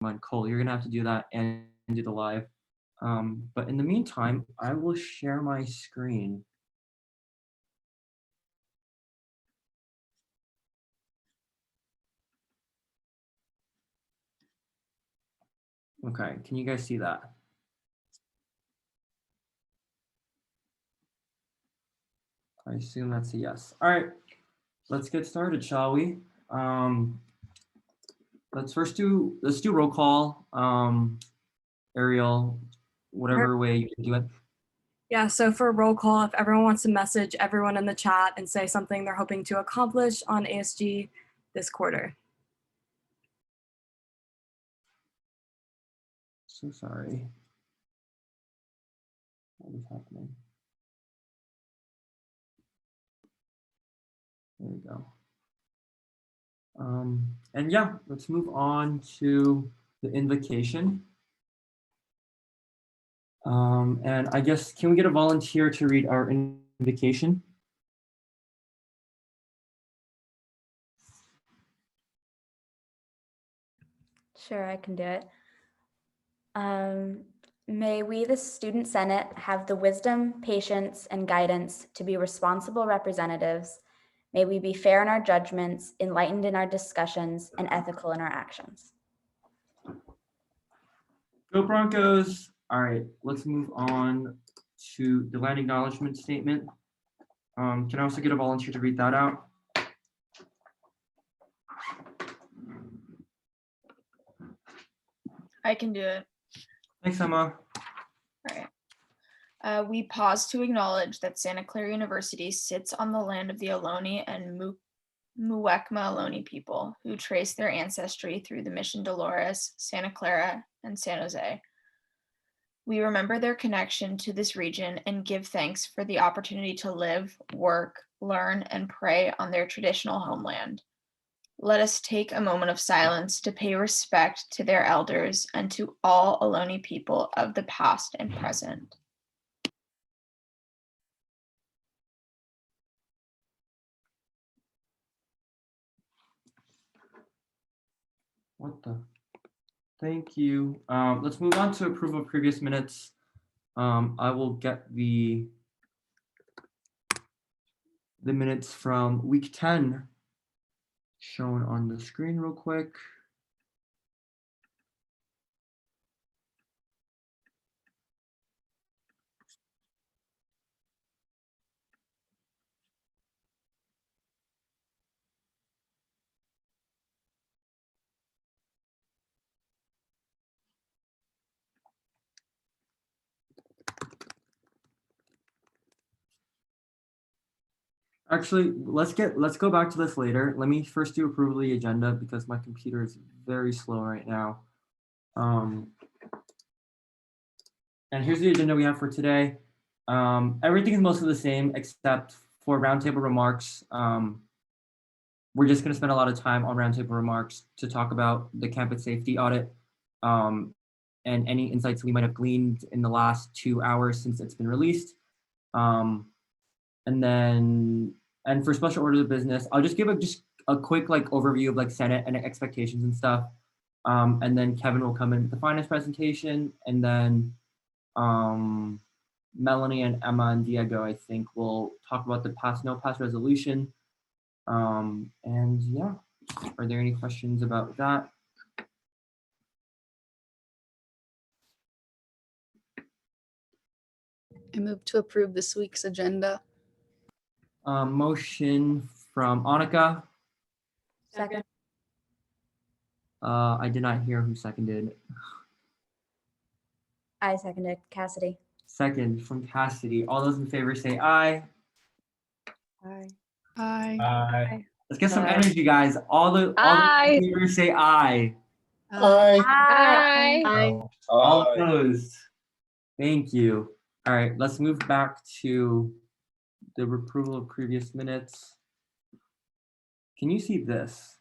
mind. Cole, you're gonna have to do that and do the live. But in the meantime, I will share my screen. Okay, can you guys see that? I assume that's a yes. All right, let's get started, shall we? Let's do roll call. Ariel, whatever way you can do it. Yeah, so for roll call, if everyone wants to message everyone in the chat and say something they're hoping to accomplish on ASG this quarter. So sorry. What is happening? There we go. And yeah, let's move on to the invocation. And I guess, can we get a volunteer to read our invocation? Sure, I can do it. May we, the Student Senate, have the wisdom, patience, and guidance to be responsible representatives. May we be fair in our judgments, enlightened in our discussions, and ethical in our actions. Go Broncos. All right, let's move on to the land acknowledgement statement. Can I also get a volunteer to read that out? I can do it. Thanks, Emma. All right. We pause to acknowledge that Santa Clara University sits on the land of the Ohlone and Muwekma Ohlone people who trace their ancestry through the Mission Dolores, Santa Clara, and San Jose. We remember their connection to this region and give thanks for the opportunity to live, work, learn, and pray on their traditional homeland. Let us take a moment of silence to pay respect to their elders and to all Ohlone people of the past and present. What the? Thank you. Let's move on to approval of previous minutes. I will get the minutes from week 10 shown on the screen real quick. Actually, let's go back to this later. Let me first do approval of the agenda because my computer is very slow right now. And here's the agenda we have for today. Everything is mostly the same except for roundtable remarks. We're just going to spend a lot of time on roundtable remarks to talk about the campus safety audit and any insights we might have gleaned in the last 2 hours since it's been released. And for special orders of business, I'll just give a quick overview of Senate and expectations and stuff. And then Kevin will come in with the finance presentation, and then Melanie and Emma and Diego, I think, will talk about the no pass resolution. And yeah, are there any questions about that? I move to approve this week's agenda. Motion from Annika. Second. I did not hear who seconded. I seconded. Cassidy. Second from Cassidy. All those in favor say aye. Aye. Aye. Aye. Let's get some energy, guys. All those in favor say aye. Aye. Aye. Aye. All opposed. Thank you. All right, let's move back to the approval of previous minutes. Can you see this?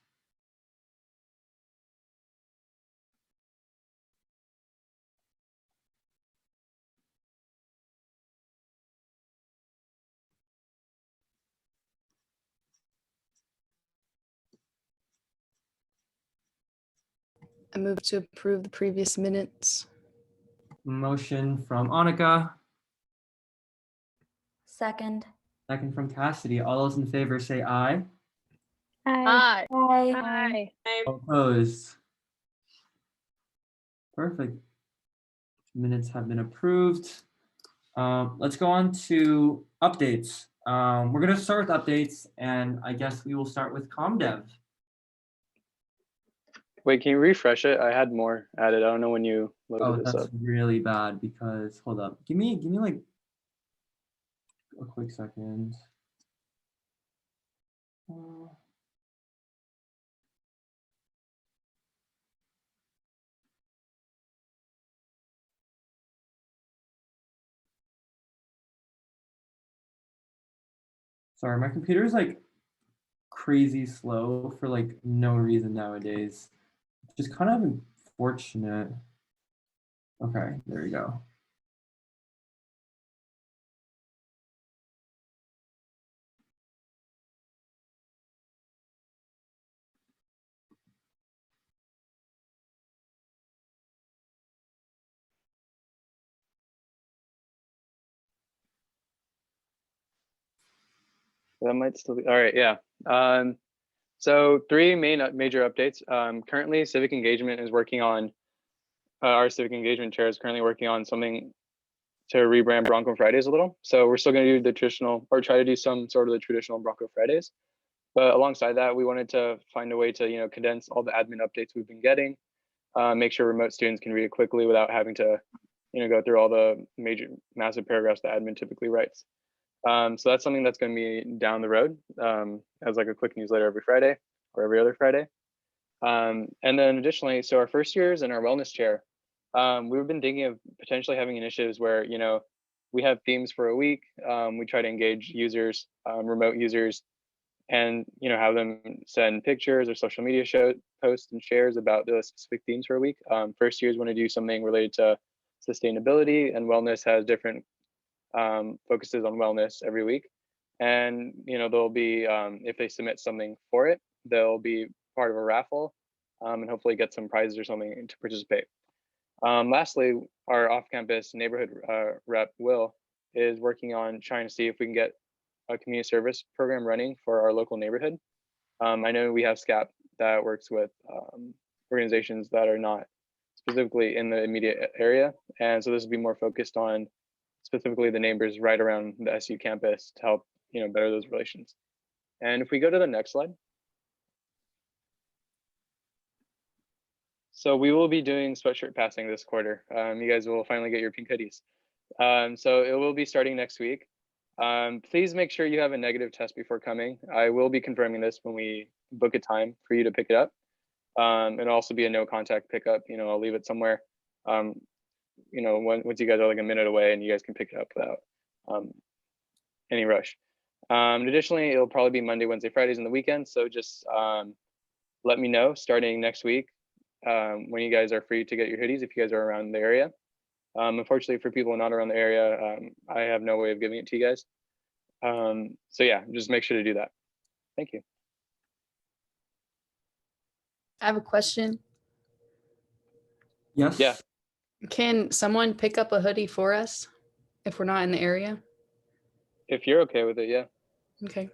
I move to approve the previous minutes. Motion from Annika, Second. second from Cassidy. All those in favor say aye. Aye. Aye. All opposed? Perfect. Minutes have been approved. Let's go on to updates. We're going to start with updates, and I guess we will start with ComDev. Wait, can you refresh it? I had more added. I don't know when you Oh, loaded this that's up. really bad because hold up. Give me like a quick second. Sorry, my computer is like crazy slow for like no reason nowadays. Just kind of unfortunate. Okay, there we go. That might still be all right. Yeah. So three major updates. Currently, civic engagement is working on. Our civic engagement chair is currently working on something to rebrand Bronco Fridays a little. So we're still going to do the traditional, or try to do some sort of the traditional Bronco Fridays. But alongside that, we wanted to find a way to condense all the admin updates we've been getting, make sure remote students can read it quickly without having to go through all the massive paragraphs that admin typically writes. So that's something that's going to be down the road as like a quick newsletter every Friday or every other Friday. And then additionally, so our first years in our wellness chair, we've been thinking of potentially having initiatives where, we have themes for a week. We try to engage users, remote users, and, have them send pictures or social media posts and shares about the specific themes for a week. First years want to do something related to sustainability, and wellness has different focuses on wellness every week. And there'll be if they submit something for it, they'll be part of a raffle and hopefully get some prizes or something to participate. Lastly, our off-campus neighborhood rep Will is working on trying to see if we can get a community service program running for our local neighborhood. I know we have SCAP that works with organizations that are not specifically in the immediate area, and so this will be more focused on specifically the neighbors right around the SU campus to help better those relations. And if we go to the next slide. So we will be doing sweatshirt passing this quarter. You guys will finally get your pink hoodies. So it will be starting next week. Please make sure you have a negative test before coming. I will be confirming this when we book a time for you to pick it up. It'll also be a no contact pickup. I'll leave it somewhere. Once you guys are like a minute away, and you guys can pick it up without any rush. Additionally, it'll probably be Monday, Wednesday, Fridays, and the weekends. So just let me know starting next week when you guys are free to get your hoodies if you guys are around the area. Unfortunately, for people not around the area, I have no way of giving it to you guys. So yeah, just make sure to do that. Thank you. I have a question. Yes. Yeah. Can someone pick up a hoodie for us if we're not in the area? If you're okay with it, yeah. Okay.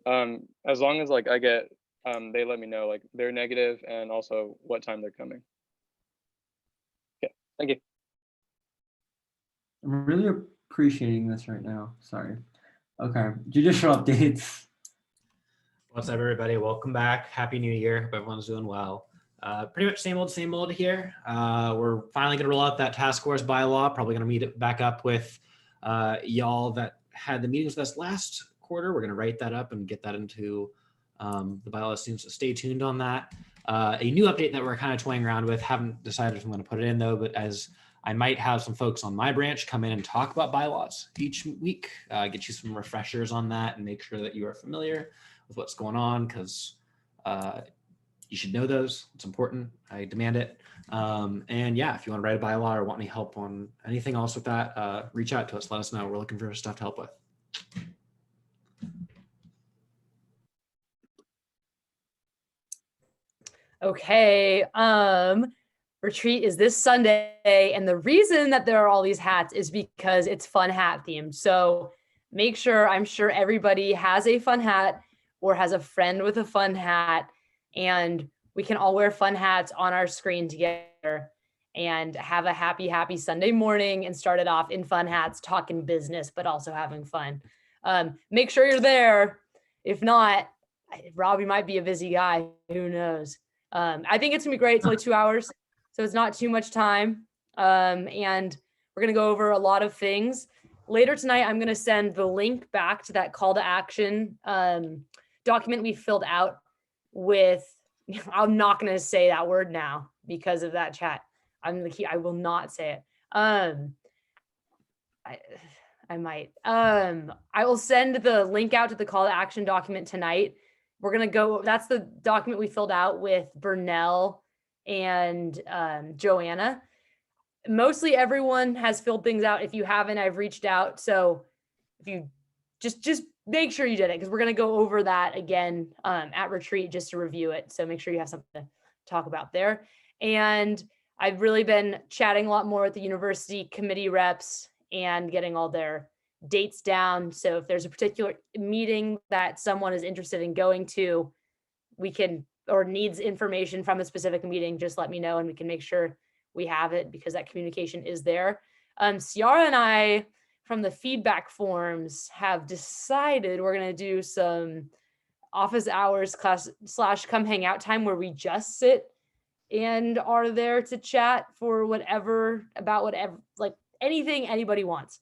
As long as like I get, they let me know like they're negative and also what time they're coming. Okay, thank you. I'm really appreciating this right now. Sorry. Okay. Judicial updates. What's up, everybody? Welcome back. Happy New Year. Hope everyone's doing well. Pretty much same old here. We're finally going to roll out that task force bylaw. Probably going to meet back up with y'all that had the meetings with us last quarter. We're going to write that up and get that into the bylaw students. So stay tuned on that. A new update that we're kind of toying around with. Haven't decided if I'm going to put it in though, but as I might have some folks on my branch come in and talk about bylaws each week, get you some refreshers on that and make sure that you are familiar with what's going on, because you should know those. It's important. I demand it. And yeah, if you want to write a bylaw or want any help on anything else with that, reach out to us. Let us know. We're looking for stuff to help with. Okay. Retreat is this Sunday, and the reason that there are all these hats is because it's fun hat themed. So make sure, I'm sure everybody has a fun hat or has a friend with a fun hat, and we can all wear fun hats on our screen together and have a happy Sunday morning and start it off in fun hats, talking business, but also having fun. Make sure you're there. If not, Robbie might be a busy guy. Who knows? I think it's gonna be great. It's only 2 hours, so it's not too much time. And we're gonna go over a lot of things. Later tonight, I'm gonna send the link back to that call to action document we filled out with, I'm not gonna say that word now because of that chat. I will not say it. I might. I will send the link out to the call to action document tonight. We're gonna go, that's the document we filled out with Burnell and Joanna. Mostly everyone has filled things out. If you haven't, I've reached out. So if you just make sure you did it, because we're gonna go over that again at retreat just to review it. So make sure you have something to talk about there. And I've really been chatting a lot more with the university committee reps and getting all their dates down. So if there's a particular meeting that someone is interested in going to, we can, or needs information from a specific meeting, just let me know and we can make sure we have it, because that communication is there. Ciara and I, from the feedback forms, have decided we're gonna do some office hours class / come hang out time where we just sit and are there to chat for whatever, about whatever, like anything anybody wants.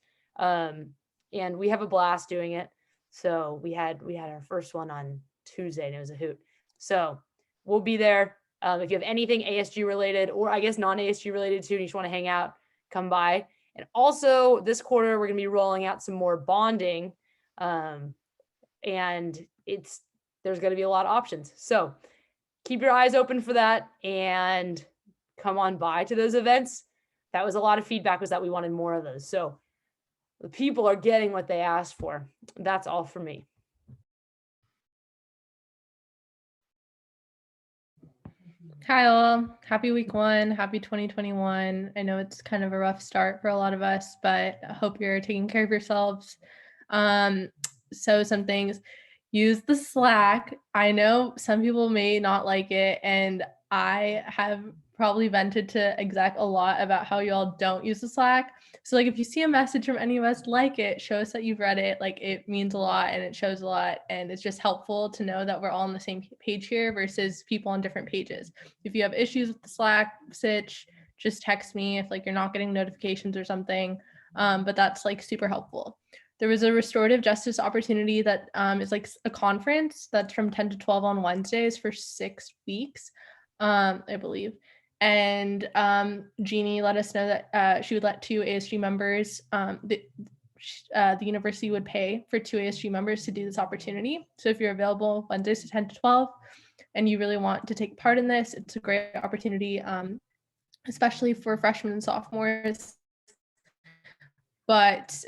And we have a blast doing it. So we had our first one on Tuesday and it was a hoot. So we'll be there. If you have anything ASG related, or I guess non-ASG related too, and you just want to hang out, come by. And also this quarter, we're going to be rolling out some more bonding. And there's going to be a lot of options. So keep your eyes open for that and come on by to those events. That was a lot of feedback, was that we wanted more of those. So the people are getting what they asked for. That's all for me. Kyle, happy week 1, happy 2021. I know it's kind of a rough start for a lot of us, but I hope you're taking care of yourselves. So some things, use the Slack. I know some people may not like it, and I have probably vented to exec a lot about how y'all don't use the Slack. So like if you see a message from any of us, like it, show us that you've read it. Like it means a lot and it shows a lot, and it's just helpful to know that we're all on the same page here versus people on different pages. If you have issues with the Slack sitch, just text me if like you're not getting notifications or something. But that's like super helpful. There was a restorative justice opportunity that is like a conference that's from 10 to 12 on Wednesdays for 6 weeks, I believe. And Jeannie let us know that she would let 2 ASG members, the university would pay for 2 ASG members to do this opportunity. So if you're available Wednesdays to 10 to 12 and you really want to take part in this, it's a great opportunity, especially for freshmen and sophomores. But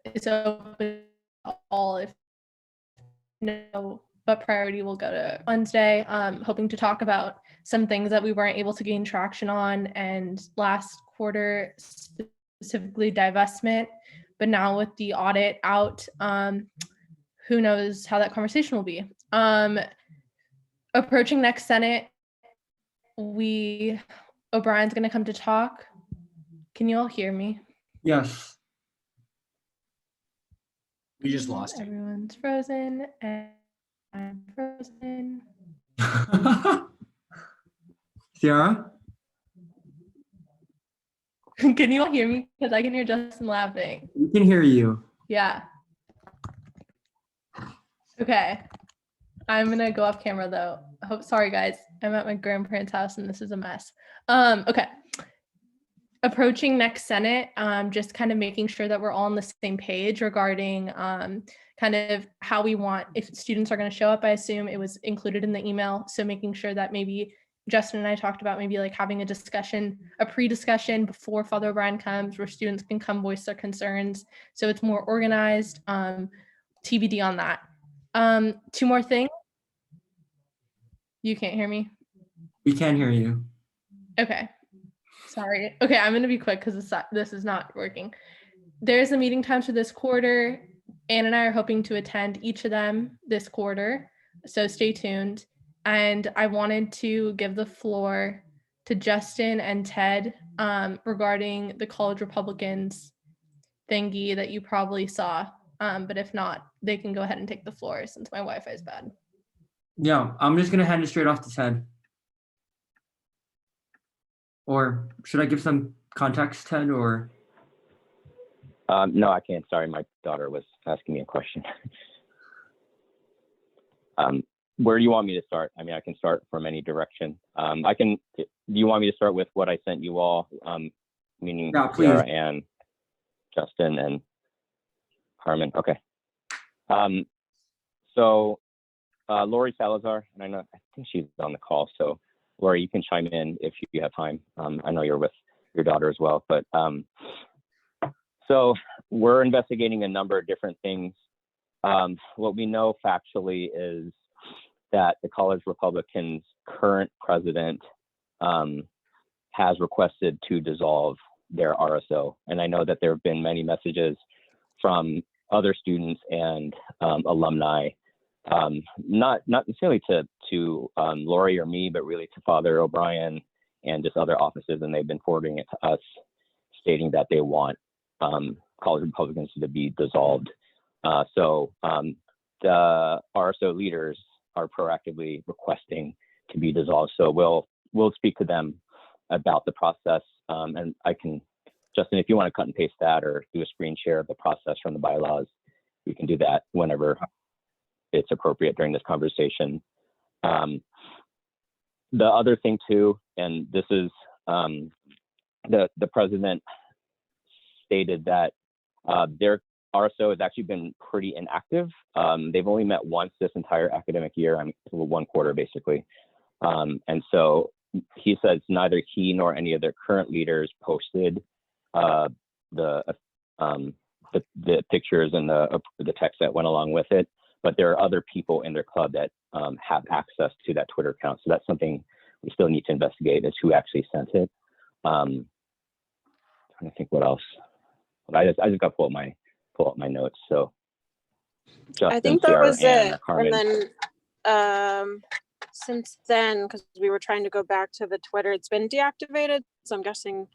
it's open to all. If no, but priority will go to Wednesday. Hoping to talk about some things that we weren't able to gain traction on and last quarter, specifically divestment. But now with the audit out, who knows how that conversation will be. Approaching next Senate, O'Brien's gonna come to talk. Can you all hear me? Yes. We just lost you. Everyone's frozen and I'm frozen. Ciara? Can you all hear me? Because I can hear Justin laughing. We can hear you. Yeah. Okay. I'm gonna go off camera though. Sorry guys. I'm at my grandparents' house and this is a mess. Okay. Approaching next Senate, just kind of making sure that we're all on the same page regarding kind of how we want, if students are going to show up. I assume it was included in the email. So making sure that maybe Justin and I talked about maybe like having a discussion, a pre-discussion before Father O'Brien comes, where students can come voice their concerns. So it's more organized. TBD on that. 2 more things. You can't hear me? We can hear you. Okay. Sorry. Okay, I'm gonna be quick because this is not working. There's the meeting times for this quarter. Anne and I are hoping to attend each of them this quarter, so stay tuned. And I wanted to give the floor to Justin and Ted regarding the College Republicans thingy that you probably saw. But if not, they can go ahead and take the floor since my Wi-Fi is bad. Yeah, I'm just gonna hand it straight off to Ted. Or should I give some context, Ted, or? No, I can't. Sorry, my daughter was asking me a question. Where do you want me to start? I mean, I can start from any direction. Do you want me to start with what I sent you all, meaning Yeah, please. Sarah and Justin and Harmon? Okay. So Lori Salazar, and I think she's on the call. So Lori, you can chime in if you have time. I know you're with your daughter as well, but so we're investigating a number of different things. What we know factually is that the College Republicans' current president has requested to dissolve their RSO. And I know that there have been many messages from other students and alumni, not necessarily to Lori or me, but really to Father O'Brien and just other offices, and they've been forwarding it to us, stating that they want College Republicans to be dissolved. So the RSO leaders are proactively requesting to be dissolved. So we'll speak to them about the process, and I can, Justin, if you want to cut and paste that or do a screen share of the process from the bylaws, you can do that whenever it's appropriate during this conversation. The other thing too, and this is the president stated that their RSO has actually been pretty inactive. They've only met once this entire academic year, one quarter basically. And so he says neither he nor any of their current leaders posted the pictures and the text that went along with it, but there are other people in their club that have access to that Twitter account. So that's something we still need to investigate, is who actually sent it. Trying to think what else. I just got to pull up my notes. So Justin, I think that Sarah, was and it. Carmen. And then since then, because we were trying to go back to the Twitter, it's been deactivated. So I'm guessing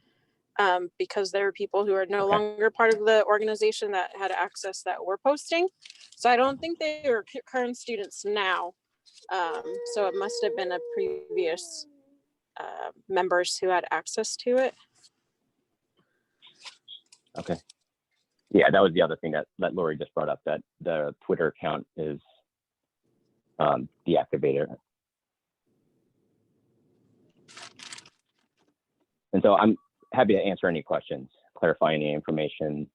because there are people who are no longer part of the organization that had access that were posting. So I don't think they are current students now. So it must have been a previous members who had access to it. Okay. Yeah, that was the other thing that Lori just brought up, that the Twitter account is deactivated. And so I'm happy to answer any questions, clarify any information.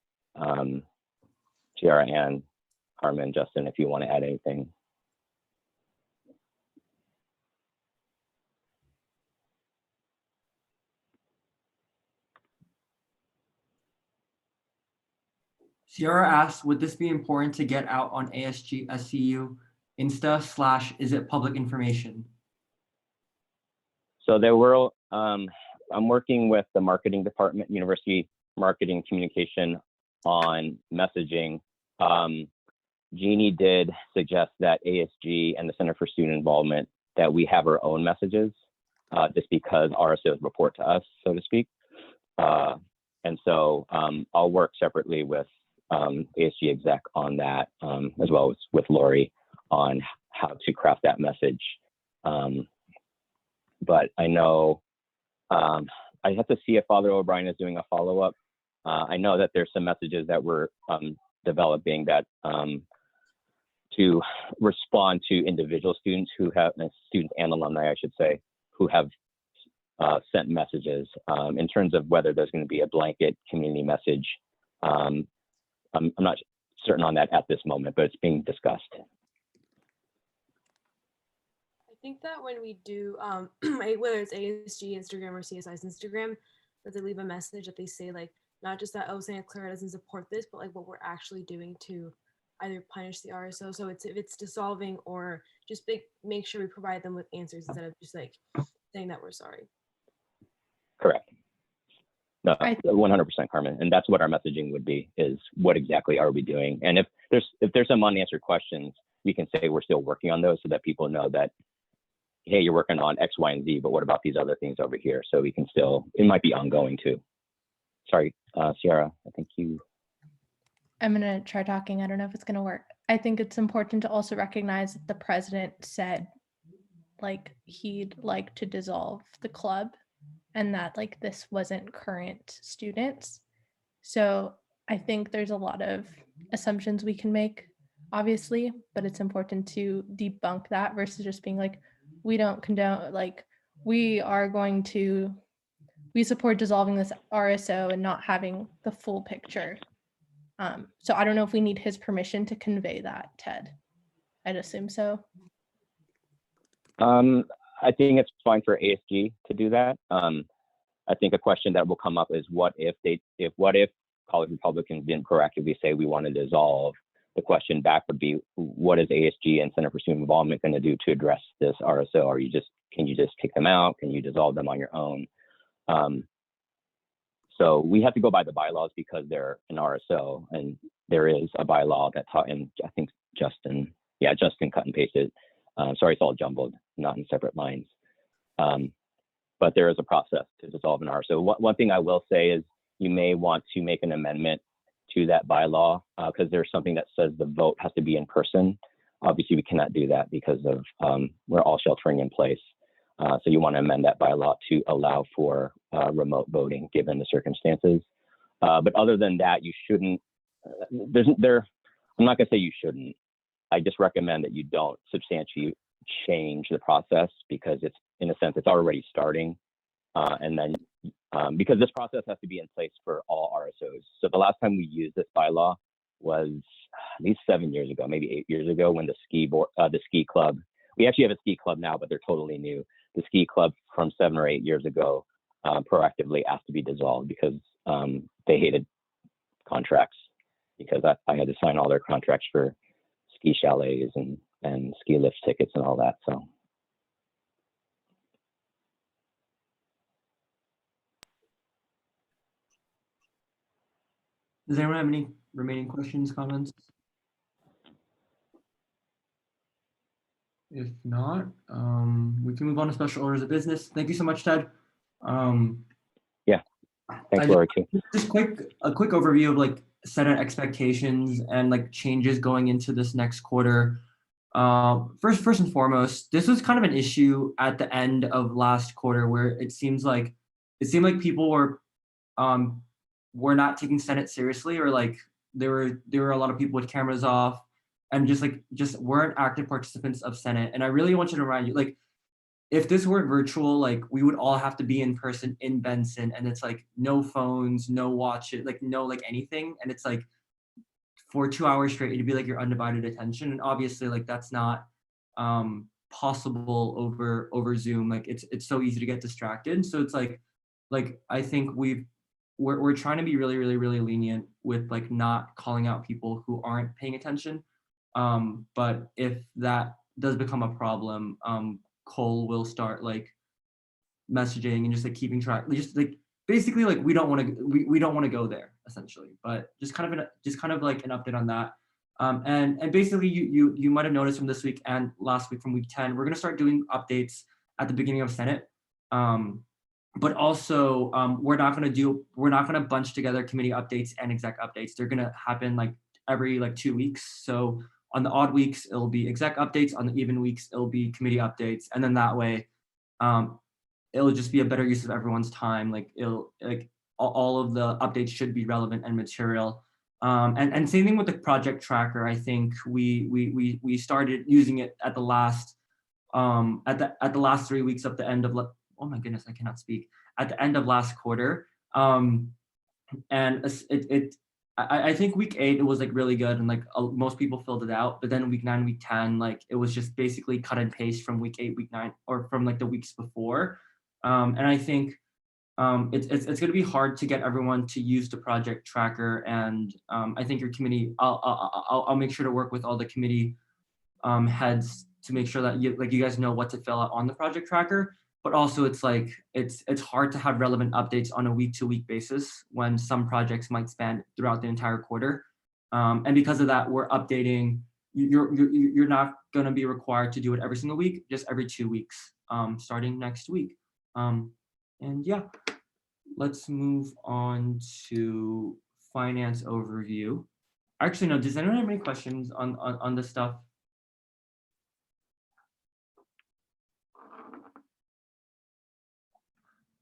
Tiara, Ann, Carmen, Justin, if you want to add anything. Sierra asks, would this be important to get out on ASG SCU Insta / is it public information? So there were, I'm working with the marketing department, university marketing communication on messaging. Jeannie did suggest that ASG and the Center for Student Involvement, that we have our own messages, just because RSOs report to us, so to speak. And so I'll work separately with ASG exec on that, as well as with Lori on how to craft that message. But I know I have to see if Father O'Brien is doing a follow-up. I know that there's some messages that we're developing that to respond to individual students who have, students and alumni, I should say, who have sent messages. In terms of whether there's going to be a blanket community message, I'm not certain on that at this moment, but it's being discussed. I think that when we do, whether it's ASG Instagram or CSI's Instagram, that they leave a message that they say, like, not just that, oh, Santa Clara doesn't support this, but like what we're actually doing to either punish the RSO. So it's if it's dissolving, or just make sure we provide them with answers instead of just like saying that we're sorry. Correct. No, I- 100%, Carmen. And that's what our messaging would be, is what exactly are we doing? And if there's some unanswered questions, we can say we're still working on those so that people know that, hey, you're working on X, Y, and Z, but what about these other things over here? So we can still, it might be ongoing too. Sorry, Sierra, I think you. I'm gonna try talking. I don't know if it's gonna work. I think it's important to also recognize that the president said like he'd like to dissolve the club and that like this wasn't current students. So I think there's a lot of assumptions we can make, obviously, but it's important to debunk that versus just being like, we don't condone, like, we support dissolving this RSO and not having the full picture. So I don't know if we need his permission to convey that, Ted. I'd assume so. I think it's fine for ASG to do that. I think a question that will come up is what if college Republicans didn't proactively say we want to dissolve? The question back would be, what is ASG and Center for Student Involvement going to do to address this RSO? Can you just kick them out? Can you dissolve them on your own? So we have to go by the bylaws because they're an RSO, and there is a bylaw that taught, and I think Justin cut and pasted. Sorry, it's all jumbled, not in separate lines. But there is a process to dissolve an RSO. One thing I will say is you may want to make an amendment to that bylaw because there's something that says the vote has to be in person. Obviously, we cannot do that because of we're all sheltering in place. So you want to amend that bylaw to allow for remote voting given the circumstances. But other than that, you shouldn't. I'm not going to say you shouldn't. I just recommend that you don't substantially change the process because it's, in a sense, it's already starting. And then because this process has to be in place for all RSOs. So the last time we used this bylaw was at least 7 years ago, maybe 8 years ago, when the ski club, we actually have a ski club now, but they're totally new. The ski club from 7 or 8 years ago proactively asked to be dissolved because they hated contracts, because I had to sign all their contracts for ski chalets and ski lift tickets and all that. So. Does anyone have any remaining questions, comments? If not, we can move on to special orders of business. Thank you so much, Ted. Yeah, thanks, Lori, too. Just a quick overview of like Senate expectations and like changes going into this next quarter. First and foremost, this was kind of an issue at the end of last quarter where it seemed like people were not taking Senate seriously, or like there were a lot of people with cameras off and just weren't active participants of Senate. And I really want you to remind you, like, if this weren't virtual, like we would all have to be in person in Benson, and it's like no phones, no watch it, like no like anything, and it's like for 2 hours straight it'd be like your undivided attention, and obviously like that's not possible over Zoom. Like it's so easy to get distracted. So it's like I think we're trying to be really lenient with like not calling out people who aren't paying attention. But if that does become a problem, Cole will start like messaging and just like keeping track, just like basically like we don't want to go there essentially. But just kind of like an update on that. And basically you might have noticed from this week and last week from week 10, we're gonna start doing updates at the beginning of Senate. But also we're not gonna bunch together committee updates and exec updates. They're gonna happen like every like 2 weeks. So on the odd weeks, it'll be exec updates. On the even weeks, it'll be committee updates. And then that way, it'll just be a better use of everyone's time. Like it'll like all of the updates should be relevant and material. And same thing with the project tracker. I think we started using it at the last at the last 3 weeks of the end of oh my goodness, I cannot speak, at the end of last quarter. And I think week 8 it was like really good and like most people filled it out, but then week 9, week 10, like it was just basically cut and paste from week 8, week 9, or from like the weeks before. And I think it's going to be hard to get everyone to use the project tracker. And I think your committee, I'll make sure to work with all the committee heads to make sure that you guys know what to fill out on the project tracker. but also it's like it's hard to have relevant updates on a week-to-week basis when some projects might span throughout the entire quarter. And because of that, we're updating. You're not going to be required to do it every single week, just every 2 weeks, starting next week. And yeah, let's move on to finance overview. Actually, no, does anyone have any questions on this stuff?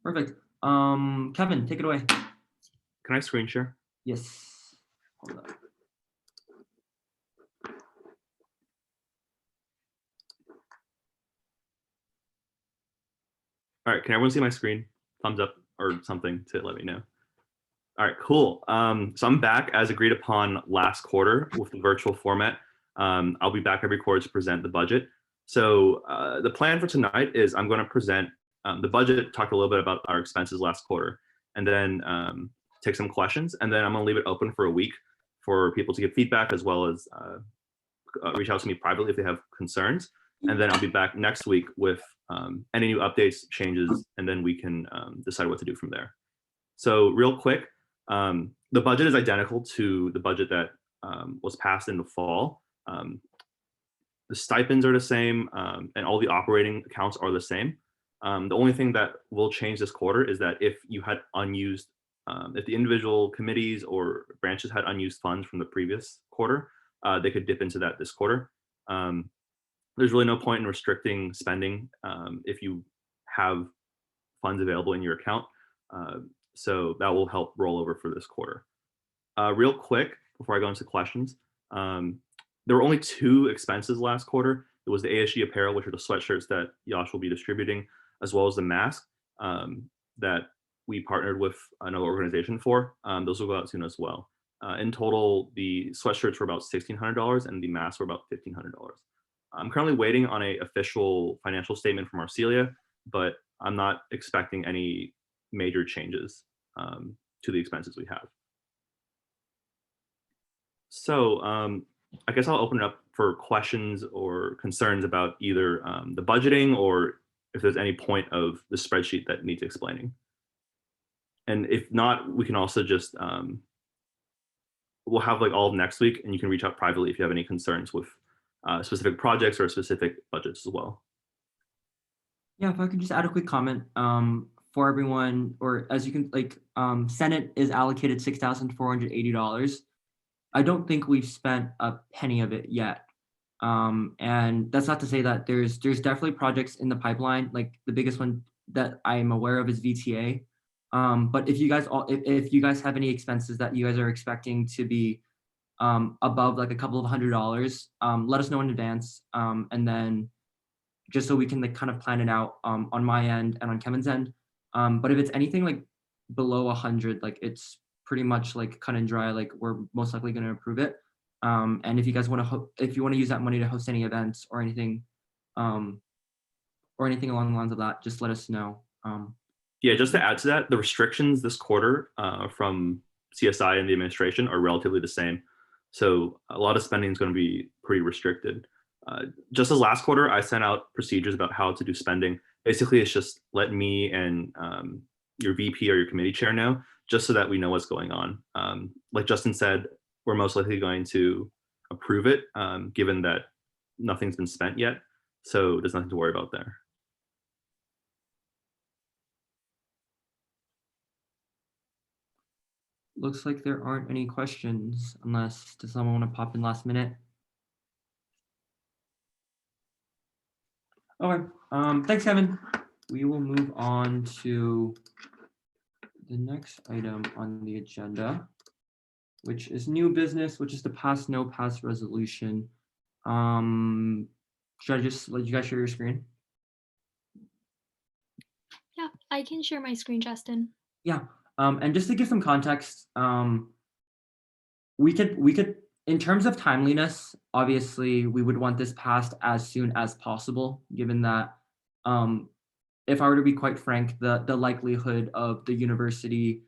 Perfect. Kevin, take it away. Can I screen share? Yes. Hold on. All right, can everyone see my screen? Thumbs up or something to let me know. All right, cool. So I'm back as agreed upon last quarter with the virtual format. I'll be back every quarter to present the budget. So the plan for tonight is I'm going to present the budget, talk a little bit about our expenses last quarter, and then take some questions. And then I'm going to leave it open for a week for people to give feedback, as well as reach out to me privately if they have concerns. And then I'll be back next week with any new updates, changes, and then we can decide what to do from there. So real quick, the budget is identical to the budget that was passed in the fall. The stipends are the same, and all the operating accounts are the same. The only thing that will change this quarter is that if you had unused, if the individual committees or branches had unused funds from the previous quarter, they could dip into that this quarter. There's really no point in restricting spending if you have funds available in your account. So that will help roll over for this quarter. Real quick, before I go into questions, there were only 2 expenses last quarter. It was the ASG apparel, which are the sweatshirts that Yash will be distributing, as well as the mask that we partnered with another organization for. Those will go out soon as well. In total, the sweatshirts were about $1,600 and the masks were about $1,500. I'm currently waiting on an official financial statement from Arcelia, but I'm not expecting any major changes to the expenses we have. So I guess I'll open it up for questions or concerns about either the budgeting or if there's any point of the spreadsheet that needs explaining. And if not, we can also just, we'll have like all of next week, and you can reach out privately if you have any concerns with specific projects or specific budgets as well. Yeah, if I could just add a quick comment for everyone, or as you can, like, Senate is allocated $6,480. I don't think we've spent a penny of it yet. And that's not to say that there's definitely projects in the pipeline. Like the biggest one that I'm aware of is VTA. But if you guys if you guys have any expenses that you guys are expecting to be above like a couple of $100s, let us know in advance. And then just so we can like kind of plan it out on my end and on Kevin's end. But if it's anything like below 100, like it's pretty much like cut and dry, like we're most likely going to approve it. And if you guys want to, if you want to use that money to host any events or anything along the lines of that, just let us know. Yeah, just to add to that, the restrictions this quarter from CSI and the administration are relatively the same. So a lot of spending is going to be pretty restricted. Just as last quarter, I sent out procedures about how to do spending. Basically, it's just let me and your VP or your committee chair know, just so that we know what's going on. Like Justin said, we're most likely going to approve it, given that nothing's been spent yet. So there's nothing to worry about there. Looks like there aren't any questions, unless does someone want to pop in last minute? Okay, thanks, Kevin. We will move on to the next item on the agenda, which is new business, which is the pass no pass resolution. Should I just let you guys share your screen? Yeah, I can share my screen, Justin. Yeah, and just to give some context, we could, in terms of timeliness, obviously we would want this passed as soon as possible, given that, if I were to be quite frank, the likelihood of the university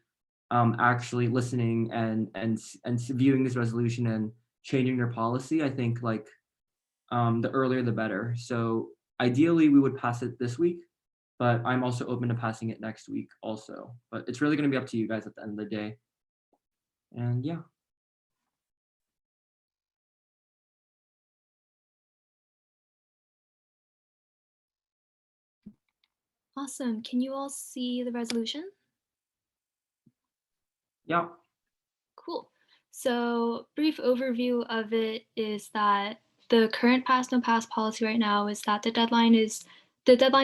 actually listening and viewing this resolution and changing their policy, I think like the earlier the better. So ideally we would pass it this week. but I'm also open to passing it next week also. But it's really going to be up to you guys at the end of the day. And yeah. Awesome. Can you all see the resolution? Yeah. Cool. So brief overview of it is that the current pass no pass policy right now is that the deadline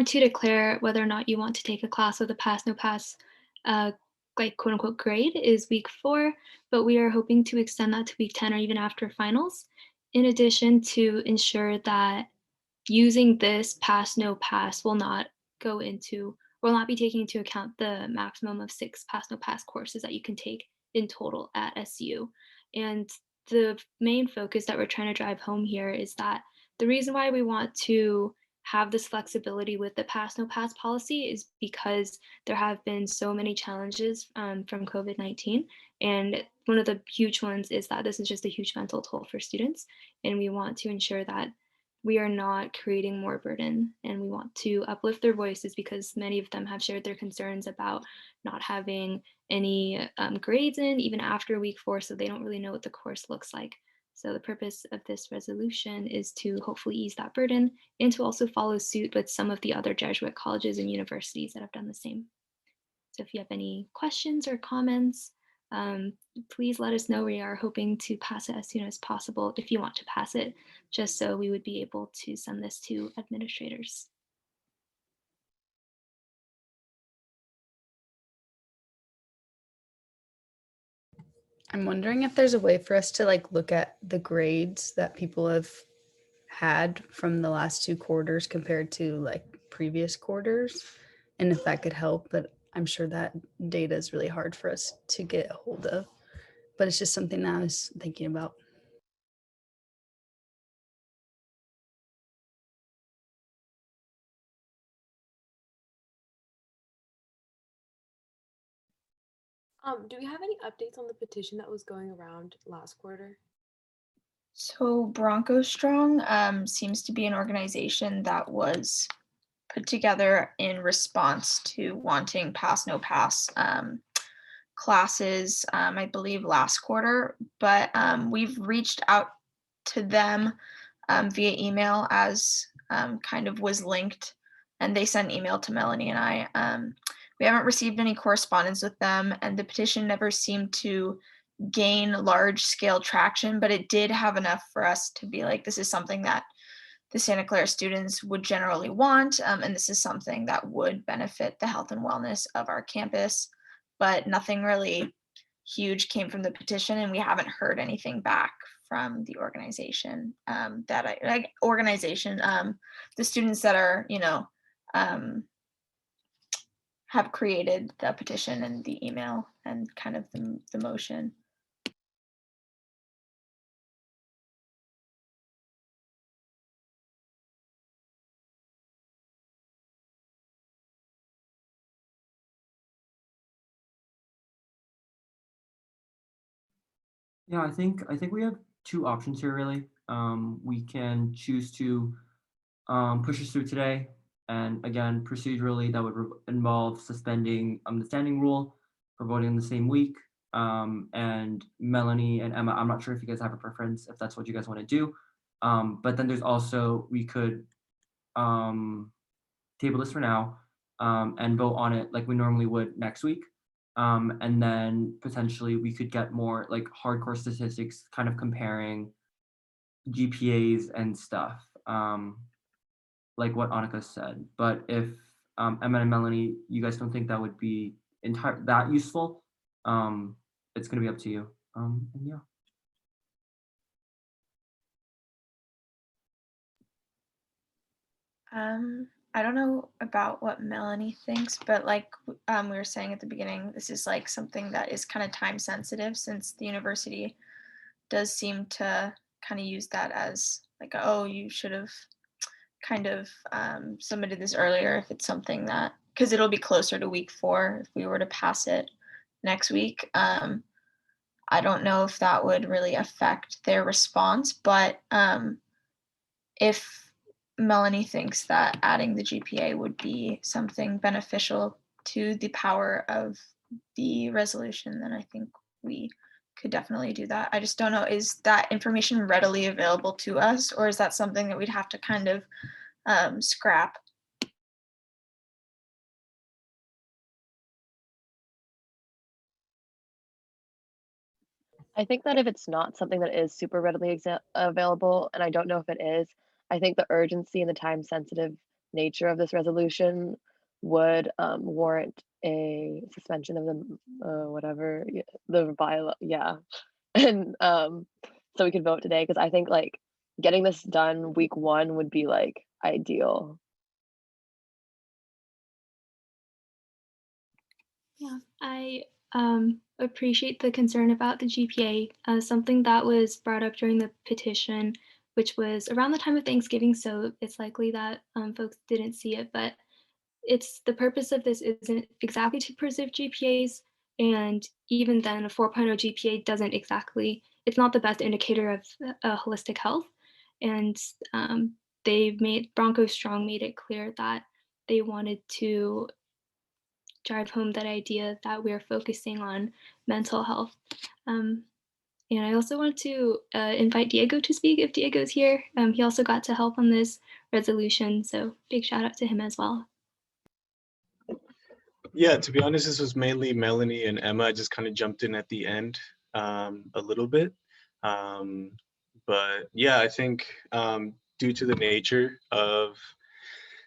to declare whether or not you want to take a class with a pass no pass like quote unquote grade is week 4, but we are hoping to extend that to week 10 or even after finals, in addition to ensure that using this pass no pass will not be taking into account the maximum of 6 pass no pass courses that you can take in total at SU. And the main focus that we're trying to drive home here is that the reason why we want to have this flexibility with the pass no pass policy is because there have been so many challenges from COVID-19. And one of the huge ones is that this is just a huge mental toll for students. And we want to ensure that we are not creating more burden, and we want to uplift their voices because many of them have shared their concerns about not having any grades in even after week 4, so they don't really know what the course looks like. So the purpose of this resolution is to hopefully ease that burden and to also follow suit with some of the other Jesuit colleges and universities that have done the same. So if you have any questions or comments, please let us know. We are hoping to pass it as soon as possible if you want to pass it, just so we would be able to send this to administrators. I'm wondering if there's a way for us to like look at the grades that people have had from the last 2 quarters compared to like previous quarters, and if that could help. But I'm sure that data is really hard for us to get a hold of, but it's just something that I was thinking about. Do we have any updates on the petition that was going around last quarter? So Bronco Strong seems to be an organization that was put together in response to wanting pass no pass classes, I believe last quarter, but we've reached out to them via email as kind of was linked, and they sent an email to Melanie and I. We haven't received any correspondence with them, and the petition never seemed to gain large scale traction, but it did have enough for us to be like, this is something that the Santa Clara students would generally want, and this is something that would benefit the health and wellness of our campus. But nothing really huge came from the petition, and we haven't heard anything back from the organization the students that are, have created the petition and the email and kind of the motion. Yeah, I think we have 2 options here really. We can choose to push this through today, and again, procedurally, that would involve suspending the standing rule for voting in the same week. And Melanie and Emma, I'm not sure if you guys have a preference, if that's what you guys want to do. But then there's also, we could table this for now and vote on it like we normally would next week. And then potentially we could get more like hardcore statistics kind of comparing GPAs and stuff. Like what Annika said. But if Emma and Melanie, you guys don't think that would be that useful, it's gonna be up to you. And yeah. I don't know about what Melanie thinks, but like we were saying at the beginning, this is like something that is kind of time sensitive, since the university does seem to kind of use that as like, oh, you should have kind of submitted this earlier if it's something that, because it'll be closer to week 4 if we were to pass it next week. I don't know if that would really affect their response, but if Melanie thinks that adding the GPA would be something beneficial to the power of the resolution, then I think we could definitely do that. I just don't know, is that information readily available to us, or is that something that we'd have to kind of scrap? I think that if it's not something that is super readily available, and I don't know if it is, I think the urgency and the time sensitive nature of this resolution would warrant a suspension of the whatever the bylaw, yeah, and so we could vote today because I think like getting this done week 1 would be like ideal. Yeah, I appreciate the concern about the GPA. Something that was brought up during the petition, which was around the time of Thanksgiving, so it's likely that folks didn't see it, but it's the purpose of this isn't exactly to preserve GPAs, and even then a 4.0 GPA doesn't exactly, it's not the best indicator of holistic health. And Bronco Strong made it clear that they wanted to drive home that idea that we're focusing on mental health. And I also want to invite Diego to speak if Diego's here. He also got to help on this resolution, so big shout out to him as well. Yeah, to be honest, this was mainly Melanie and Emma. I just kind of jumped in at the end a little bit. But yeah, I think due to the nature of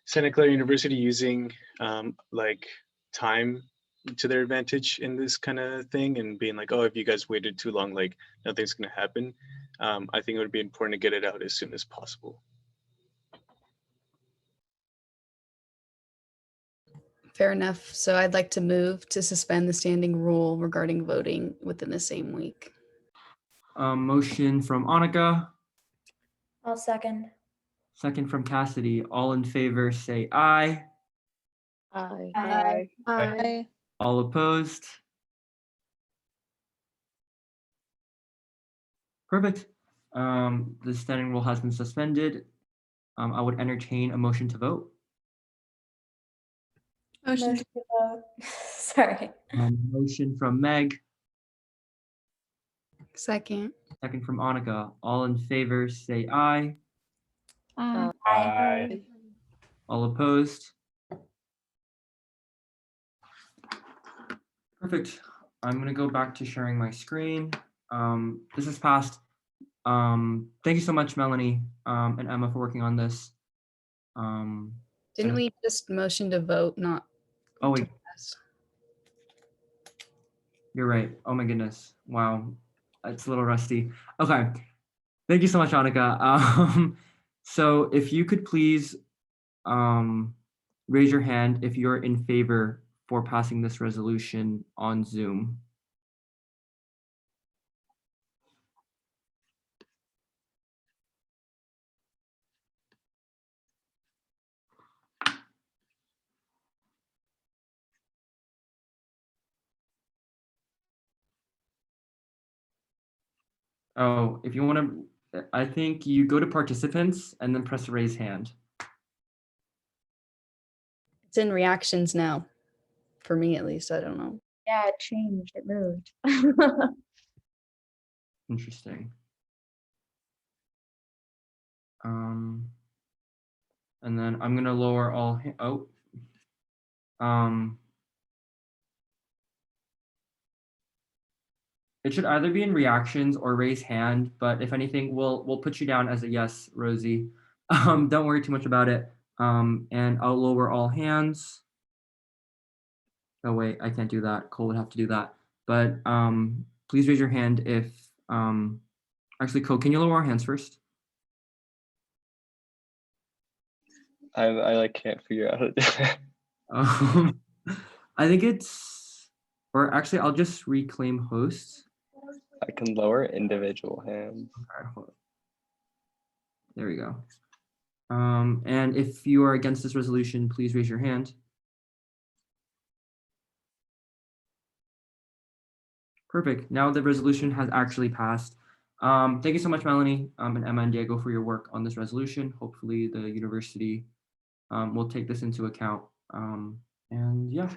Santa Clara University using like time to their advantage in this kind of thing and being like, oh, if you guys waited too long, like nothing's gonna happen. I think it would be important to get it out as soon as possible. Fair enough. So I'd like to move to suspend the standing rule regarding voting within the same week. Motion from Annika, I'll second. second from Cassidy. All in favor say aye. Aye. Aye. Aye. All opposed? Perfect. The standing rule has been suspended. I would entertain a motion to vote. Motion to vote. Sorry. Motion from Meg, Second. second from Annika. All in favor say aye. Aye. All opposed? Perfect. I'm gonna go back to sharing my screen. This is passed. Thank you so much, Melanie and Emma, for working on this. Didn't we just motion to vote, not? Oh wait, to pass? you're right. Oh my goodness. Wow, it's a little rusty. Okay. Thank you so much, Annika. So if you could please raise your hand if you're in favor for passing this resolution on Zoom. Oh, if you want to, I think you go to participants and then press raise hand. It's in reactions now. For me, at least. I don't know. Yeah, it changed. It moved. Interesting. And then I'm gonna lower all. It should either be in reactions or raise hand, but if anything, we'll put you down as a yes, Rosie. Don't worry too much about it. And I'll lower all hands. Oh wait, I can't do that. Cole would have to do that. But please raise your hand if actually, Cole, can you lower our hands first? I like can't figure out how to do it. I think it's, or actually, I'll just reclaim host. I can lower individual hands. Okay, hold on. There we go. And if you are against this resolution, please raise your hand. Perfect. Now the resolution has actually passed. Thank you so much, Melanie, and Emma and Diego, for your work on this resolution. Hopefully the university will take this into account. And yeah,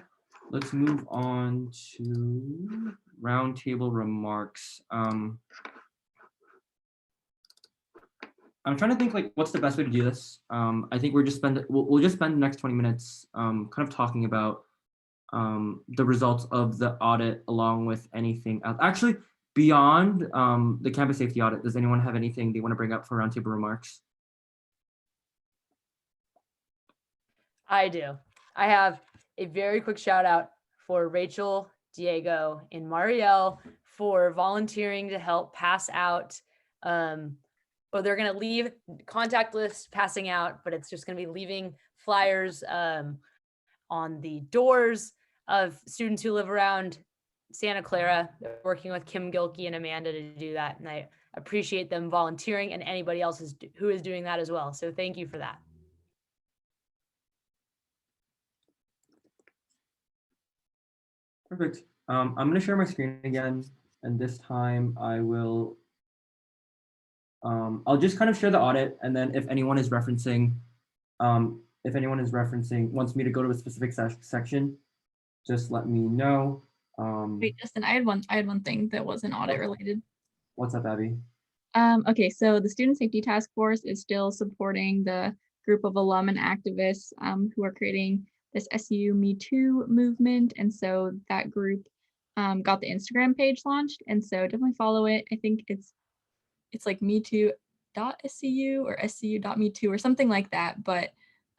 let's move on to roundtable remarks. I'm trying to think like what's the best way to do this. I think we'll just spend the next 20 minutes kind of talking about the results of the audit along with anything else. Actually, beyond the campus safety audit, does anyone have anything they want to bring up for roundtable remarks? I do. I have a very quick shout out for Rachel, Diego, and Marielle for volunteering to help pass out. Or they're going to leave contact lists passing out, but it's just going to be leaving flyers on the doors of students who live around Santa Clara. They're working with Kim Gilkey and Amanda to do that. And I appreciate them volunteering and anybody else who is doing that as well. So thank you for that. Perfect. I'm going to share my screen again, and this time I will. I'll just kind of share the audit, and then if anyone is referencing, wants me to go to a specific section, just let me know. Wait, Justin, I had one thing that wasn't audit related. What's up, Abby? Okay, so the Student Safety Task Force is still supporting the group of alum and activists who are creating this SU Me Too movement. And so that group got the Instagram page launched. And so definitely follow it. I think it's like metoo.scu or scu.metoo or something like that. But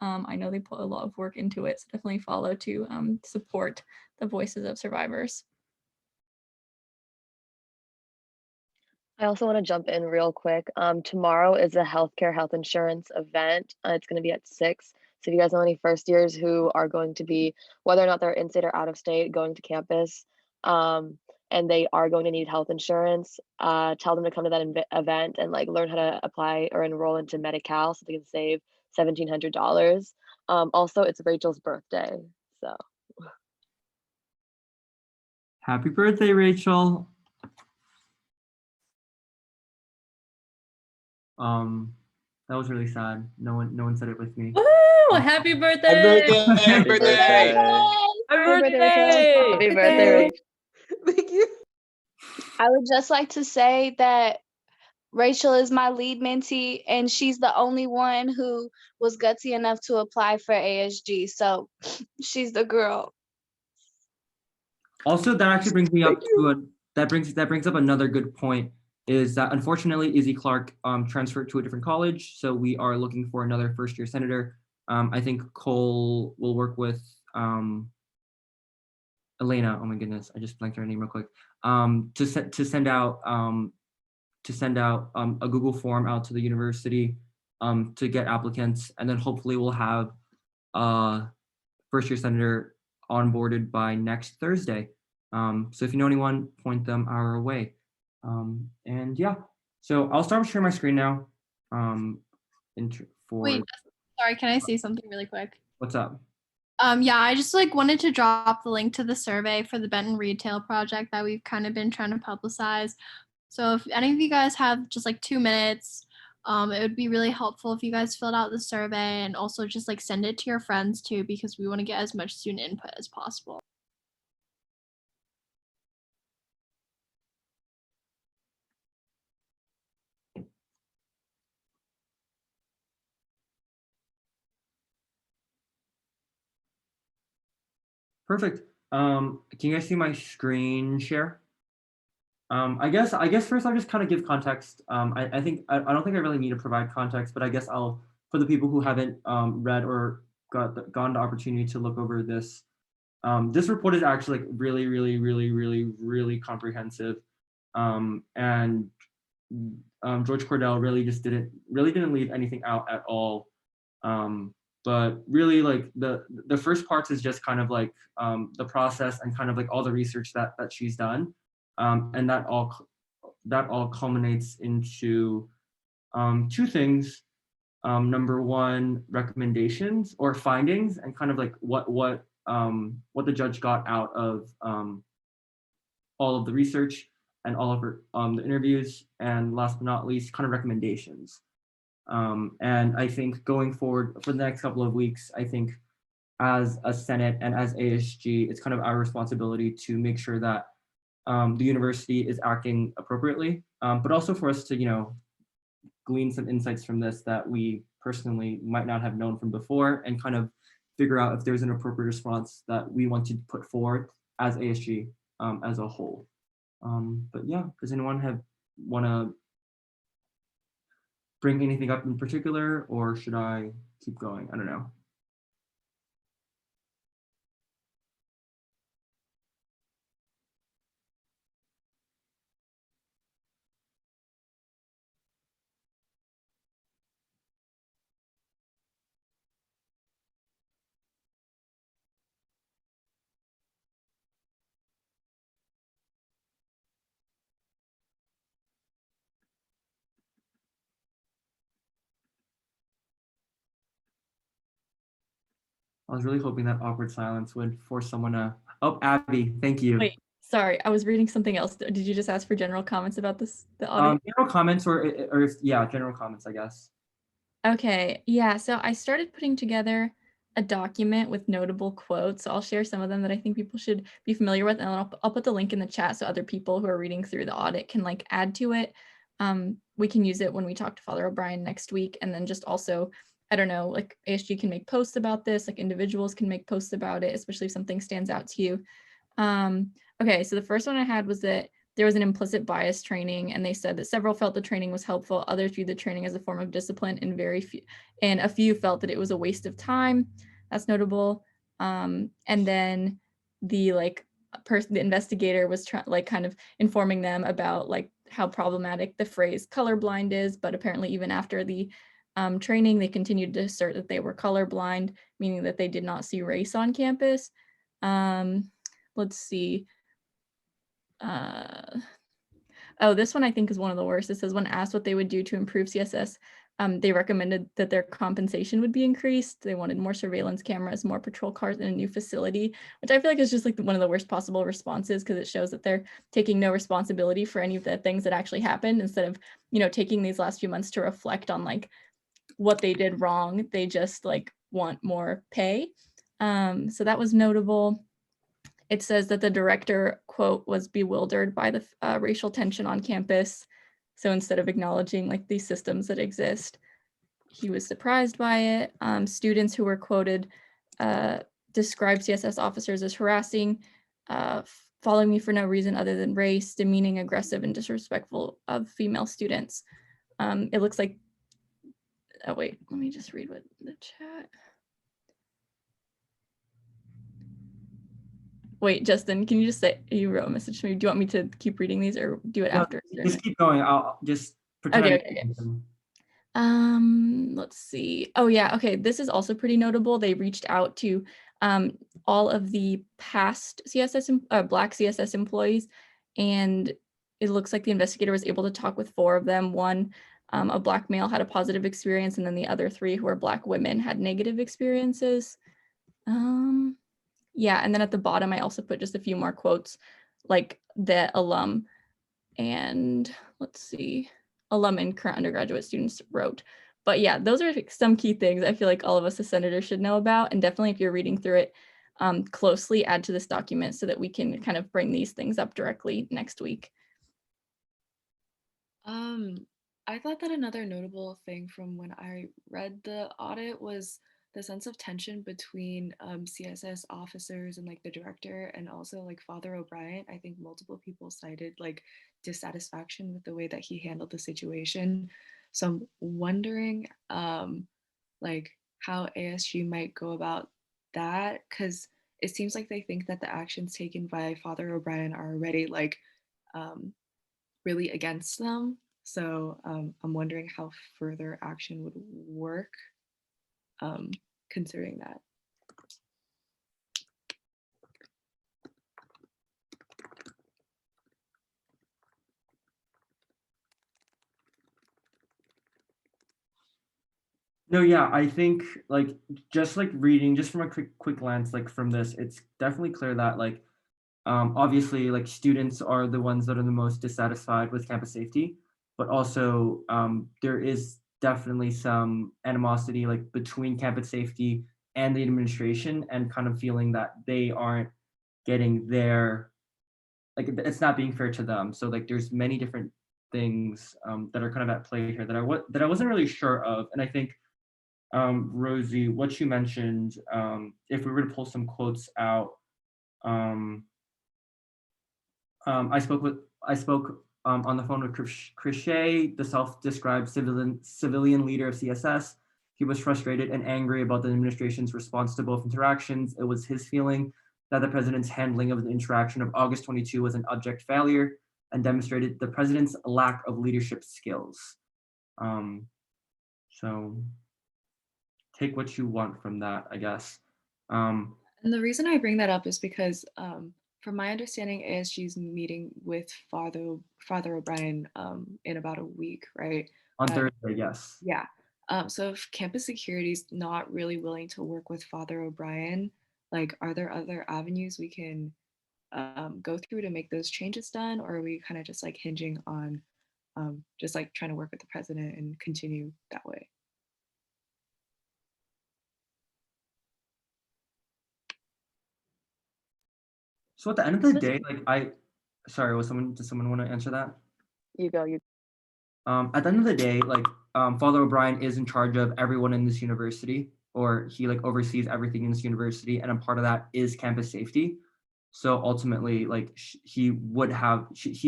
I know they put a lot of work into it. So definitely follow to support the voices of survivors. I also want to jump in real quick. Tomorrow is a health insurance event. It's going to be at 6. So if you guys know any first years who are going to be, whether or not they're in state or out of state, going to campus, and they are going to need health insurance, tell them to come to that event and like learn how to apply or enroll into Medi-Cal so they can save $1,700. Also, it's Rachel's birthday, so. Happy birthday, Rachel. That was really sad. No one said it with me. Woo! Happy birthday! Happy birthday! Happy birthday! Happy birthday, Rachel. Thank you. I would just like to say that Rachel is my lead mentee, and she's the only one who was gutsy enough to apply for ASG. So she's the girl. Also, that actually brings me up to that brings up another good point. Is that unfortunately Izzy Clark transferred to a different college, so we are looking for another first-year senator. I think Cole will work with Elena. Oh my goodness, I just blanked her name real quick. To send out a Google form out to the university to get applicants, and then hopefully we'll have a first-year senator onboarded by next Thursday. So if you know anyone, point them our way. And yeah, so I'll start sharing my screen now. Wait, sorry, can I say something really quick? What's up? Yeah, I just wanted to drop the link to the survey for the Benton Retail project that we've kind of been trying to publicize. So if any of you guys have just 2 minutes, it would be really helpful if you guys filled out the survey and also just send it to your friends too, because we want to get as much student input as possible. Perfect. Can you guys see my screen share? I guess first I'll just kind of give context. I don't think I really need to provide context, but I guess I'll, for the people who haven't read or gotten the opportunity to look over this. This report is actually really comprehensive, and George Cordell really didn't leave anything out at all. But really the first part is just kind of the process and kind of all the research that she's done, and that all culminates into 2 things. Number 1, recommendations or findings, and kind of what the judge got out of all of the research, and all of the interviews, and last but not least, kind of recommendations. And I think going forward for the next couple of weeks, I think as a Senate and as ASG, it's kind of our responsibility to make sure that the university is acting appropriately, but also for us to, glean some insights from this that we personally might not have known from before, and kind of figure out if there's an appropriate response that we want to put forward as ASG as a whole. But yeah, does anyone want to bring anything up in particular, or should I keep going? I don't know. I was really hoping that awkward silence would force someone to. Oh, Abby, thank you. Wait, sorry, I was reading something else. Did you just ask for general comments about the audit? General comments, or yeah, general comments, I guess. Okay, yeah, so I started putting together a document with notable quotes. So I'll share some of them that I think people should be familiar with, and I'll put the link in the chat so other people who are reading through the audit can like add to it. We can use it when we talk to Father O'Brien next week, and then just also, I don't know, like ASG can make posts about this, like individuals can make posts about it, especially if something stands out to you. Okay, so the first one I had was that there was an implicit bias training, and they said that several felt the training was helpful, others viewed the training as a form of discipline, and a few felt that it was a waste of time. That's notable. And then the the investigator was kind of informing them about like how problematic the phrase colorblind is, but apparently even after the training, they continued to assert that they were colorblind, meaning that they did not see race on campus. Let's see. Oh, this one I think is one of the worst. It says when asked what they would do to improve CSS, they recommended that their compensation would be increased. They wanted more surveillance cameras, more patrol cars, and a new facility, which I feel like is just like one of the worst possible responses, because it shows that they're taking no responsibility for any of the things that actually happened, instead of, taking these last few months to reflect on like what they did wrong. They just like want more pay. So that was notable. It says that the director, quote, was bewildered by the racial tension on campus. So instead of acknowledging like these systems that exist, he was surprised by it. Students who were quoted described CSS officers as harassing, following me for no reason other than race, demeaning, aggressive, and disrespectful of female students. It looks like, oh wait, let me just read what the chat. Wait, Justin, can you just say, you wrote a message to me. Do you want me to keep reading these or do it after? Just keep going. I'll just pretend. Okay. Let's see. Oh yeah, okay. This is also pretty notable. They reached out to all of the past CSS, Black CSS employees, and it looks like the investigator was able to talk with 4 of them. One, a Black male, had a positive experience, and then the other 3, who are Black women, had negative experiences. Yeah, and then at the bottom, I also put just a few more quotes, like the alum and let's see, alum and current undergraduate students wrote. But yeah, those are some key things I feel like all of us as senators should know about. And definitely if you're reading through it closely, add to this document so that we can kind of bring these things up directly next week. I thought that another notable thing from when I read the audit was the sense of tension between CSS officers and like the director, and also like Father O'Brien. I think multiple people cited like dissatisfaction with the way that he handled the situation. So I'm wondering like how ASG might go about that, because it seems like they think that the actions taken by Father O'Brien are already like really against them. So I'm wondering how further action would work considering that. No, yeah, I think like just like reading just from a quick glance like from this, it's definitely clear that like obviously, like students are the ones that are the most dissatisfied with campus safety, but also there is definitely some animosity like between campus safety and the administration, and kind of feeling that they aren't getting their, like it's not being fair to them. So like there's many different things that are kind of at play here that I wasn't really sure of, and I think Rosie, what you mentioned, if we were to pull some quotes out, I spoke on the phone with Crochet, the self-described civilian leader of CSS. He was frustrated and angry about the administration's response to both interactions. It was his feeling that the president's handling of the interaction of August 22 was an abject failure and demonstrated the president's lack of leadership skills. So take what you want from that, I guess. And the reason I bring that up is because from my understanding, ASG's meeting with Father O'Brien in about a week, right? On Thursday, yes. Yeah. So if campus security is not really willing to work with Father O'Brien, like, are there other avenues we can go through to make those changes done, or are we kind of just like hinging on just like trying to work with the president and continue that way? So at the end of the day, like sorry, does someone want to answer that? You go. At the end of the day, like Father O'Brien is in charge of everyone in this university, or he like oversees everything in this university, and a part of that is campus safety. So ultimately, like he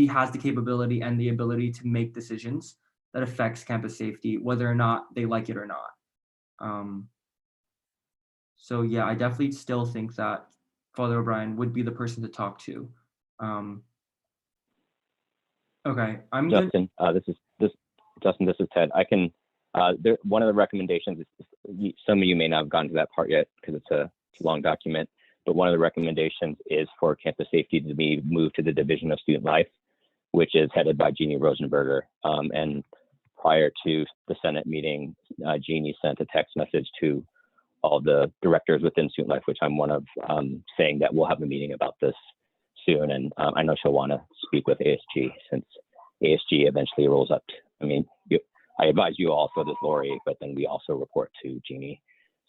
has the capability and the ability to make decisions that affects campus safety, whether or not they like it or not. So yeah, I definitely still think that Father O'Brien would be the person to talk to. Okay, I'm Justin, Justin, this is Ted. I can, one of the recommendations is, some of you may not have gotten to that part yet because it's a long document, but one of the recommendations is for campus safety to be moved to the Division of Student Life, which is headed by Jeannie Rosenberger. And prior to the Senate meeting, Jeannie sent a text message to all the directors within Student Life, which I'm one of, saying that we'll have a meeting about this soon. And I know she'll want to speak with ASG, since ASG eventually rolls up. I mean, I advise you all, so does Lori, but then we also report to Jeannie.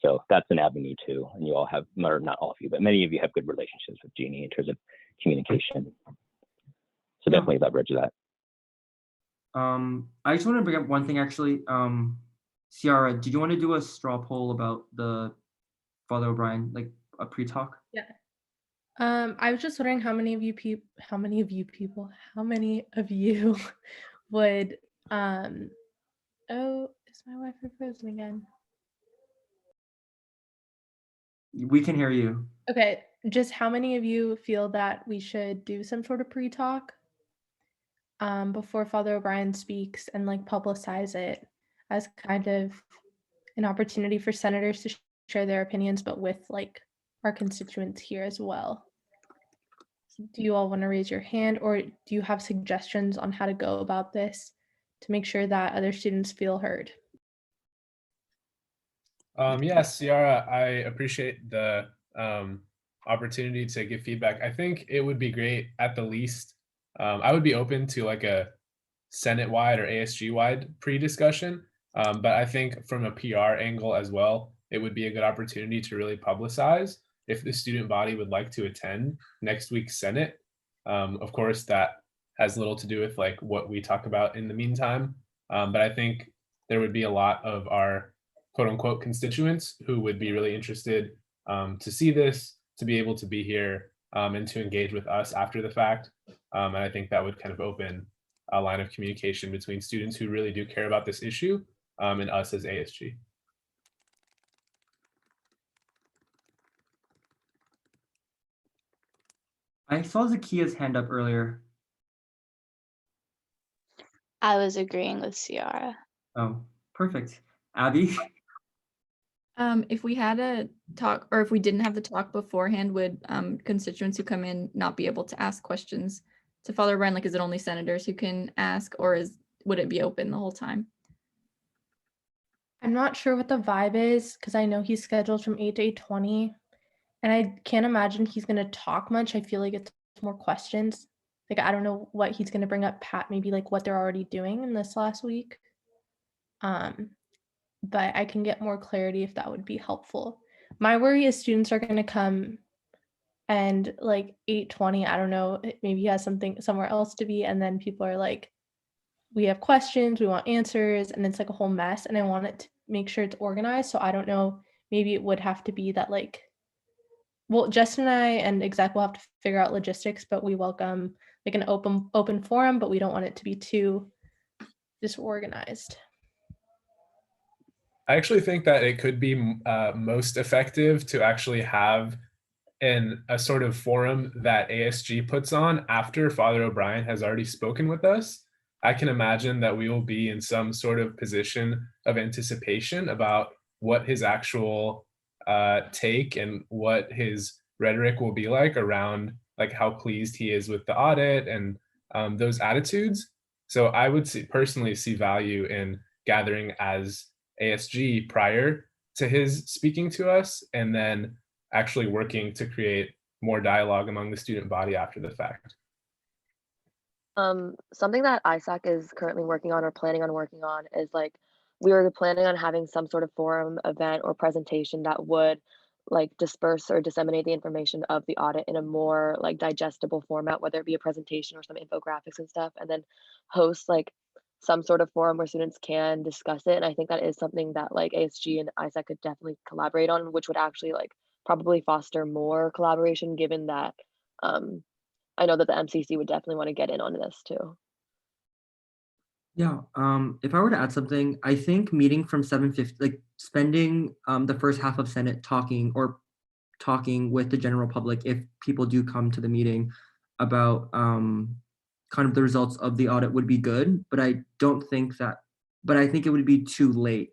So that's an avenue too. And you all have, or not all of you, but many of you have good relationships with Jeannie in terms of communication. So definitely leverage that. I just want to bring up one thing actually. Ciara, did you want to do a straw poll about the Father O'Brien, like a pre-talk? Yeah. I was just wondering how many of you would oh, is my Wi-Fi frozen again? We can hear you. Okay, just how many of you feel that we should do some sort of pre-talk before Father O'Brien speaks, and like publicize it as kind of an opportunity for senators to share their opinions, but with like our constituents here as well? Do you all want to raise your hand, or do you have suggestions on how to go about this to make sure that other students feel heard? Yes, Ciara, I appreciate the opportunity to give feedback. I think it would be great, at the least, I would be open to like a Senate-wide or ASG-wide pre-discussion, but I think from a PR angle as well, it would be a good opportunity to really publicize if the student body would like to attend next week's Senate. Of course, that has little to do with like what we talk about in the meantime, but I think there would be a lot of our quote unquote constituents who would be really interested to see this, to be able to be here and to engage with us after the fact. And I think that would kind of open a line of communication between students who really do care about this issue and us as ASG. I saw Zakia's hand up earlier. I was agreeing with Ciara. Oh, perfect. Abby? If we had a talk, or if we didn't have the talk beforehand, would constituents who come in not be able to ask questions to Father O'Brien? Like, is it only senators who can ask, or would it be open the whole time? I'm not sure what the vibe is, because I know he's scheduled from 8 to 8:20, and I can't imagine he's going to talk much. I feel like it's more questions. Like, I don't know what he's going to bring up, Pat, maybe like what they're already doing in this last week. But I can get more clarity if that would be helpful. My worry is students are going to come and like 8:20, I don't know, maybe he has something somewhere else to be. And then people are like, we have questions, we want answers, and it's like a whole mess. And I want it to make sure it's organized. So I don't know, maybe it would have to be that like, well, Justin and I and exec will have to figure out logistics, but we welcome like an open forum, but we don't want it to be too disorganized. I actually think that it could be most effective to actually have a sort of forum that ASG puts on after Father O'Brien has already spoken with us. I can imagine that we will be in some sort of position of anticipation about what his actual take and what his rhetoric will be like around like how pleased he is with the audit and those attitudes. So I would personally see value in gathering as ASG prior to his speaking to us, and then actually working to create more dialogue among the student body after the fact. Something that ISAC is currently working on or planning on working on is like we were planning on having some sort of forum event or presentation that would like disperse or disseminate the information of the audit in a more like digestible format, whether it be a presentation or some infographics and stuff, and then host like some sort of forum where students can discuss it. And I think that is something that like ASG and ISAC could definitely collaborate on, which would actually like probably foster more collaboration, given that I know that the MCC would definitely want to get in on this too. Yeah, if I were to add something, I think meeting from 7:50, like spending the first half of Senate talking with the general public, if people do come to the meeting, about kind of the results of the audit would be good, but I think it would be too late.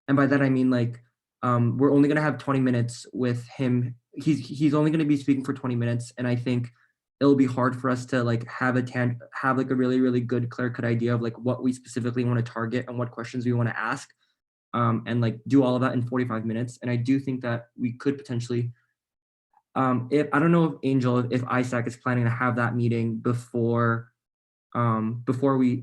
And by that I mean like we're only gonna have 20 minutes with him. He's only gonna be speaking for 20 minutes, and I think it'll be hard for us to like have like a really, really good clear-cut idea of like what we specifically want to target and what questions we want to ask, and like do all of that in 45 minutes. And I do think that we could potentially, if I don't know if ISAC is planning to have that meeting before we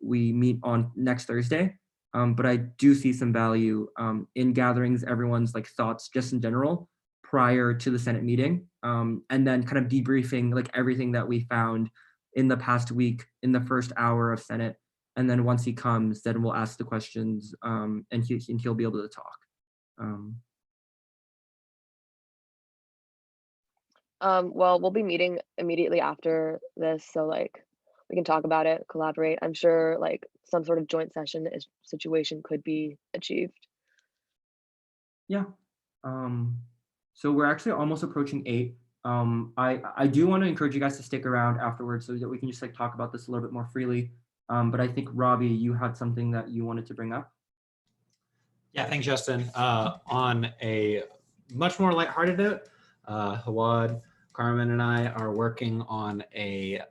meet on next Thursday. But I do see some value in gatherings everyone's like thoughts just in general prior to the Senate meeting, and then kind of debriefing like everything that we found in the past week in the first hour of Senate. And then once he comes, then we'll ask the questions, and he'll be able to talk. Well, we'll be meeting immediately after this, so like we can talk about it, collaborate. I'm sure like some sort of joint session situation could be achieved. Yeah. So we're actually almost approaching 8. I do want to encourage you guys to stick around afterwards so that we can just like talk about this a little bit more freely. But I think Robbie, you had something that you wanted to bring up. Yeah, thanks, Justin. On a much more lighthearted note, Hawad, Carmen, and I are working on a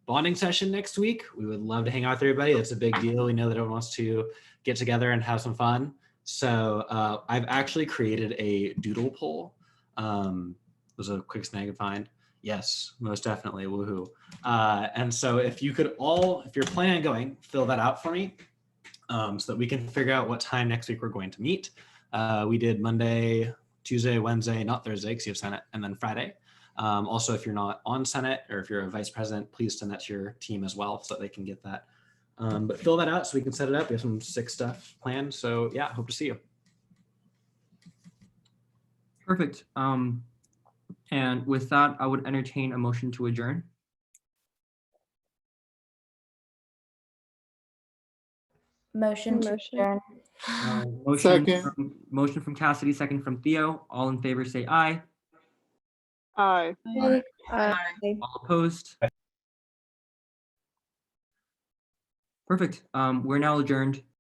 bonding session next week. We would love to hang out with everybody. It's a big deal. We know that everyone wants to get together and have some fun. So I've actually created a doodle poll. Was a quick snag and find. Yes, most definitely. Woohoo. And so if you're planning on going, fill that out for me, so that we can figure out what time next week we're going to meet. We did Monday, Tuesday, Wednesday, not Thursday because you have Senate, and then Friday. Also, if you're not on Senate or if you're a vice president, please send that to your team as well so that they can get that. But fill that out so we can set it up. We have some sick stuff planned. So yeah, hope to see you. Perfect. And with that, I would entertain a motion to adjourn. Motion to adjourn. Motion from Cassidy, second from Theo. All in favor say aye. Aye. All opposed? Perfect. We're now adjourned.